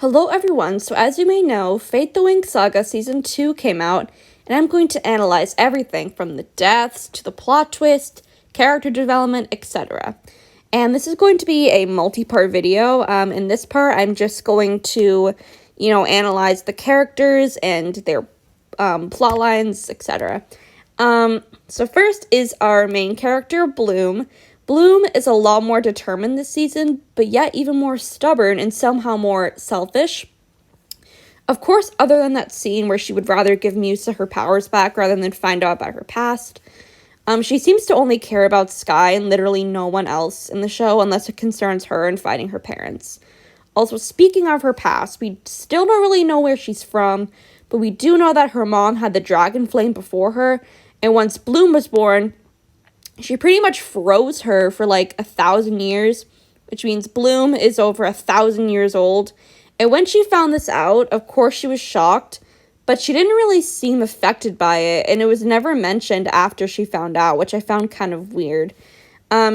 Hello everyone, so as you may know, Fate the Winx Saga Season 2 came out, and I'm going to analyze everything from the deaths to the plot twist, character development, etc. And this is going to be a multi-part video. In this part, I'm just going to, analyze the characters and their plot lines, etc. So first is our main character, Bloom. Bloom is a lot more determined this season, but yet even more stubborn and somehow more selfish. Of course, other than that scene where she would rather give Musa her powers back rather than find out about her past, she seems to only care about Sky and literally no one else in the show unless it concerns her and finding her parents. Also, speaking of her past, we still don't really know where she's from, but we do know that her mom had the dragon flame before her, and once Bloom was born, she pretty much froze her for like 1,000 years, which means Bloom is over 1,000 years old. And when she found this out, of course she was shocked, but she didn't really seem affected by it, and it was never mentioned after she found out, which I found kind of weird.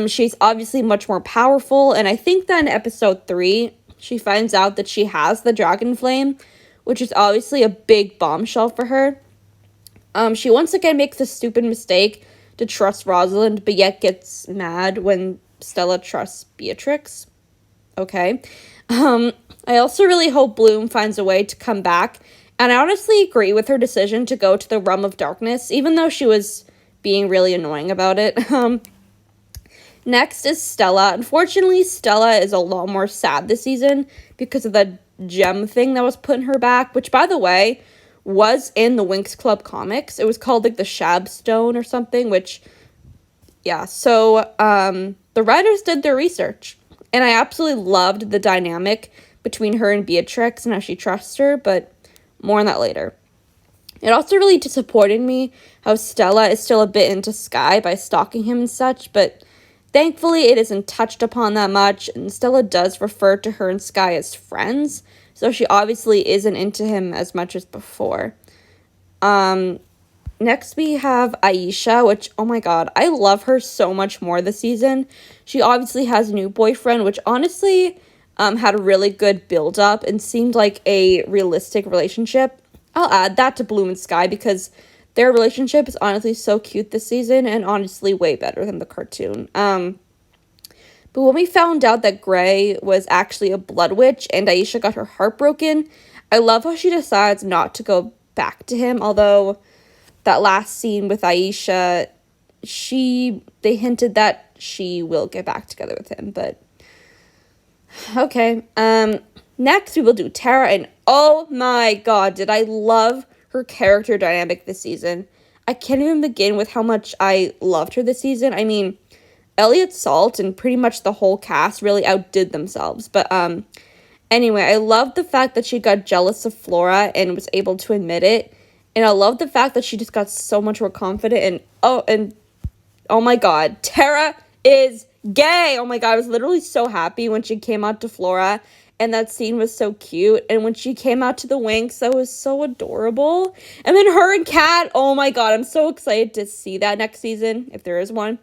She's obviously much more powerful, and I think that in episode 3, she finds out that she has the dragon flame, which is obviously a big bombshell for her. She once again makes the stupid mistake to trust Rosalind, but yet gets mad when Stella trusts Beatrix. Okay. I also really hope Bloom finds a way to come back, and I honestly agree with her decision to go to the Realm of Darkness, even though she was being really annoying about it. Next is Stella. Unfortunately, Stella is a lot more sad this season because of the gem thing that was put in her back, which, by the way, was in the Winx Club comics. It was called like the Shab Stone or something, which, yeah. So the writers did their research, and I absolutely loved the dynamic between her and Beatrix and how she trusts her, but more on that later. It also really disappointed me how Stella is still a bit into Sky by stalking him and such, but thankfully it isn't touched upon that much, and Stella does refer to her and Sky as friends, so she obviously isn't into him as much as before. Next we have Aisha, which, oh my god, I love her so much more this season. She obviously has a new boyfriend, which honestly had a really good build-up and seemed like a realistic relationship. I'll add that to Bloom and Sky because their relationship is honestly so cute this season and honestly way better than the cartoon. But when we found out that Gray was actually a blood witch and Aisha got her heart broken, I love how she decides not to go back to him, although that last scene with Aisha, they hinted that she will get back together with him, but okay. Next we will do Tara, and oh my god, did I love her character dynamic this season. I can't even begin with how much I loved her this season. I mean, Elliot Salt and pretty much the whole cast really outdid themselves. But anyway, I love the fact that she got jealous of Flora and was able to admit it. And I love the fact that she just got so much more confident. And oh my god, Tara is gay. Oh my god, I was literally so happy when she came out to Flora. And that scene was so cute. And when she came out to the Winx, that was so adorable. And then her and Kat, oh my god, I'm so excited to see that next season, if there is one.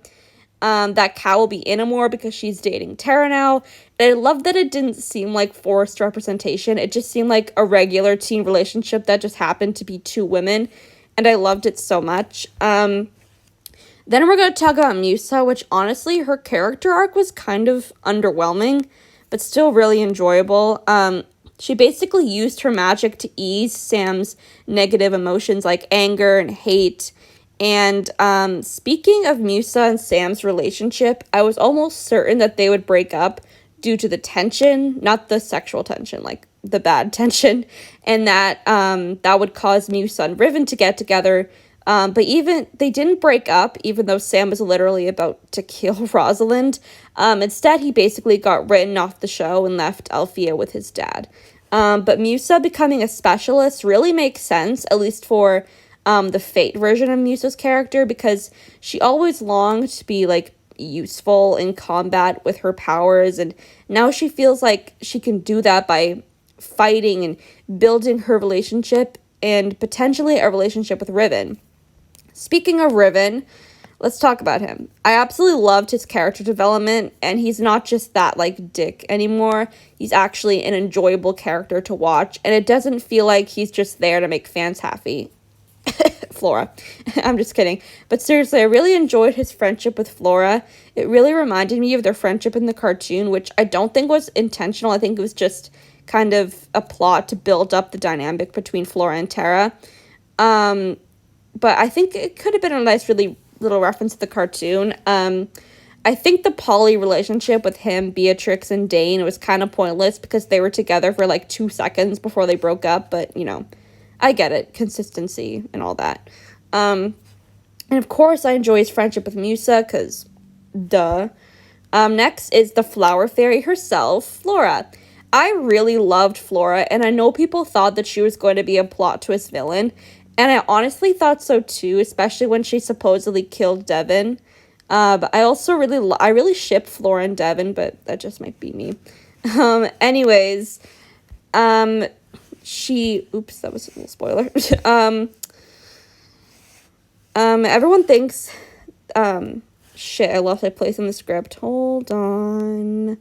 That Kat will be in more because she's dating Tara now. And I love that it didn't seem like forced representation. It just seemed like a regular teen relationship that just happened to be two women. And I loved it so much. Then we're going to talk about Musa, which honestly, her character arc was kind of underwhelming, but still really enjoyable. She basically used her magic to ease Sam's negative emotions like anger and hate. And speaking of Musa and Sam's relationship, I was almost certain that they would break up due to the tension, not the sexual tension, like the bad tension, and that that would cause Musa and Riven to get together. But even they didn't break up, even though Sam was literally about to kill Rosalind. Instead, he basically got written off the show and left Althea with his dad. But Musa becoming a specialist really makes sense, at least for the Fate version of Musa's character, because she always longed to be like useful in combat with her powers, and now she feels like she can do that by fighting and building her relationship and potentially a relationship with Riven. Speaking of Riven, let's talk about him. I absolutely loved his character development, and he's not just that, like, dick anymore. He's actually an enjoyable character to watch, and it doesn't feel like he's just there to make fans happy. Flora. I'm just kidding. But seriously, I really enjoyed his friendship with Flora. It really reminded me of their friendship in the cartoon, which I don't think was intentional. I think it was just kind of a plot to build up the dynamic between Flora and Tara. But I think it could have been a nice, really little reference to the cartoon. I think the poly relationship with him, Beatrix, and Dane was kind of pointless because they were together for like 2 seconds before they broke up, but, you know, I get it. Consistency and all that. And of course, I enjoy his friendship with Musa, because, duh. Next is the flower fairy herself, Flora. I really loved Flora, and I know people thought that she was going to be a plot twist villain, and I honestly thought so too, especially when she supposedly killed Devin. But I also really ship Flora and Devin, but that just might be me. Anyways, oops, that was a little spoiler. Everyone thinks, shit, I lost my place in the script. Hold on.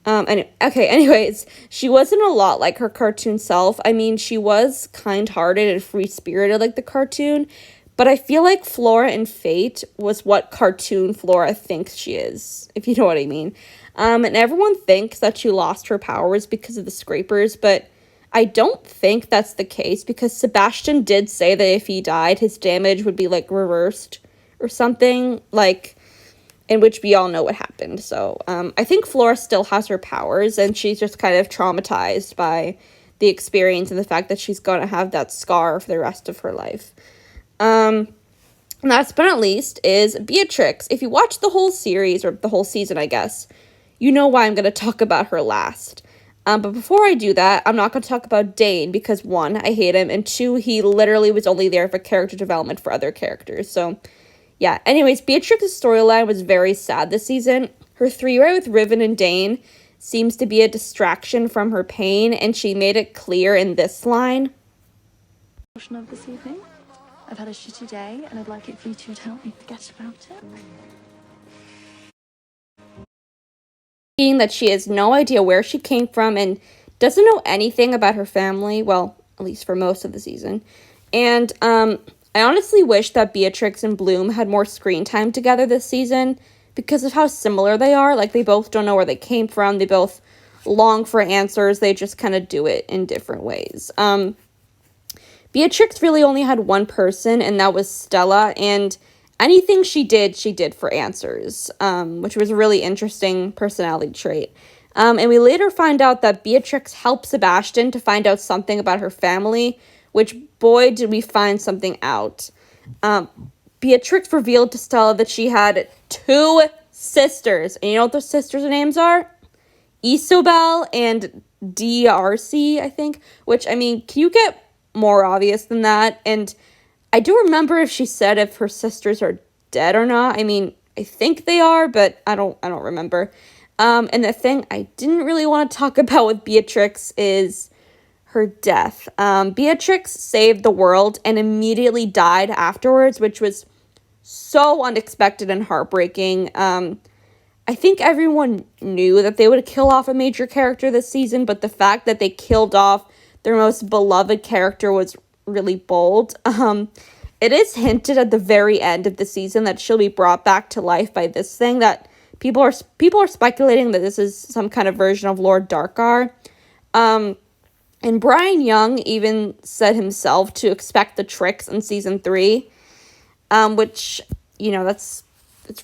Anyways, she wasn't a lot like her cartoon self. I mean, she was kind-hearted and free-spirited like the cartoon, but I feel like Flora in Fate was what cartoon Flora thinks she is, if you know what I mean. And everyone thinks that she lost her powers because of the scrapers, but I don't think that's the case, because Sebastian did say that if he died, his damage would be, like, reversed or something, like, in which we all know what happened. So, I think Flora still has her powers, and she's just kind of traumatized by the experience and the fact that she's gonna have that scar for the rest of her life. Last but not least is Beatrix. If you watch the whole series, or the whole season, I guess, you know why I'm gonna talk about her last. But before I do that, I'm not going to talk about Dane because, 1, I hate him, and 2, he literally was only there for character development for other characters. So, yeah. Anyways, Beatrix's storyline was very sad this season. Her 3-way with Riven and Dane seems to be a distraction from her pain, and she made it clear in this line. Of this evening. I've had a shitty day, and I'd like it for you two to help me forget about it. That she has no idea where she came from and doesn't know anything about her family, well, at least for most of the season. And I honestly wish that Beatrix and Bloom had more screen time together this season because of how similar they are. Like, they both don't know where they came from, they both long for answers, they just kind of do it in different ways. Beatrix really only had one person, and that was Stella, and anything she did for answers, which was a really interesting personality trait. And we later find out that Beatrix helped Sebastian to find out something about her family, which, boy, did we find something out. Beatrix revealed to Stella that she had 2 sisters, and you know what those sisters' names are? Isobel and DRC, I think, which, I mean, can you get more obvious than that? And I do remember if she said if her sisters are dead or not. I mean, I think they are, but I don't remember. And the thing I didn't really want to talk about with Beatrix is her death. Beatrix saved the world and immediately died afterwards, which was so unexpected and heartbreaking. I think everyone knew that they would kill off a major character this season, but the fact that they killed off their most beloved character was really bold. It is hinted at the very end of the season that she'll be brought back to life by this thing that people are speculating that this is some kind of version of Lord Darkar. And Brian Young even said himself to expect the tricks in season 3, which, you know, it's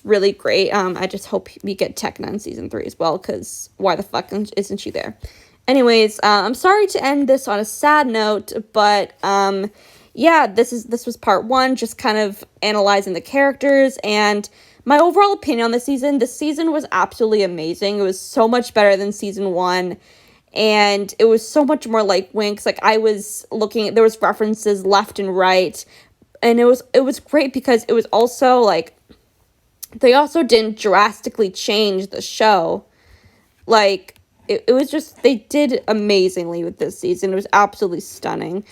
really great. I just hope we get Tekna in season 3 as well, because why the fuck isn't she there? Anyways, I'm sorry to end this on a sad note, but yeah, this was part 1, just kind of analyzing the characters and my overall opinion on the season. This season was absolutely amazing. It was so much better than season 1, and it was so much more like Winx. Like, I was looking, there was references left and right, and it was great because it was also like they also didn't drastically change the show. Like, it was just, they did amazingly with this season. It was absolutely stunning.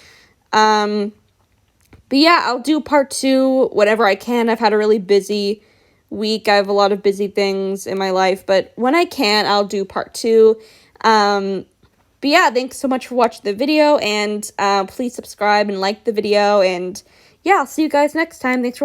But yeah, I'll do part 2 whenever I can. I've had a really busy week. I have a lot of busy things in my life, but when I can, I'll do part 2. But yeah, thanks so much for watching the video, and please subscribe and like the video, and yeah, I'll see you guys next time. Thanks for watching.